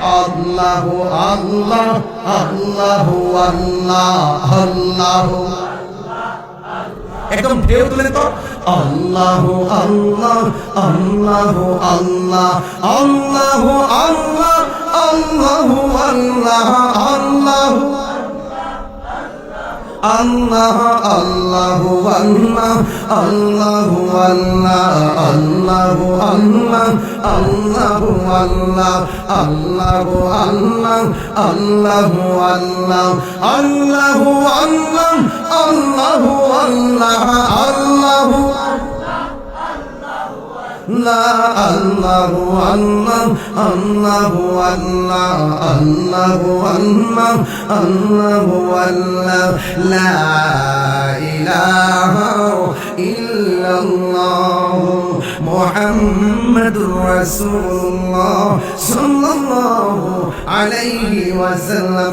আল্লাহু আল্লাহ আল্লাহু আল্লাহ আল্লাহু একদম ঢেউ তুলে তো আল্লাহু আল্লাহ আল্লাহু আল্লাহ আল্লাহু আল্লাহ আল্লাহু আল্লাহ আল্লাহু আল্লাহ আল্লাহু আল্লাহ আল্লাহু আল্লাহ আল্লাহু আল্লাহ আল্লাহু আল্লাহ আল্লাহু আল্লাহ আল্লাহু আল্লাহ আল্লাহু আল্লাহ আল্লাহু আল্লাহ আল্লাহু লা আল্লাহু আল্লাহ আল্লাহু আল্লাহ আল্লাহু আল্লাহ আল্লাহু আল্লাহ লা ইলাহা ইল্লাল্লাহ মুহাম্মাদুর রাসূলুল্লাহ সাল্লাল্লাহু আলাইহি ওয়াসাল্লাম।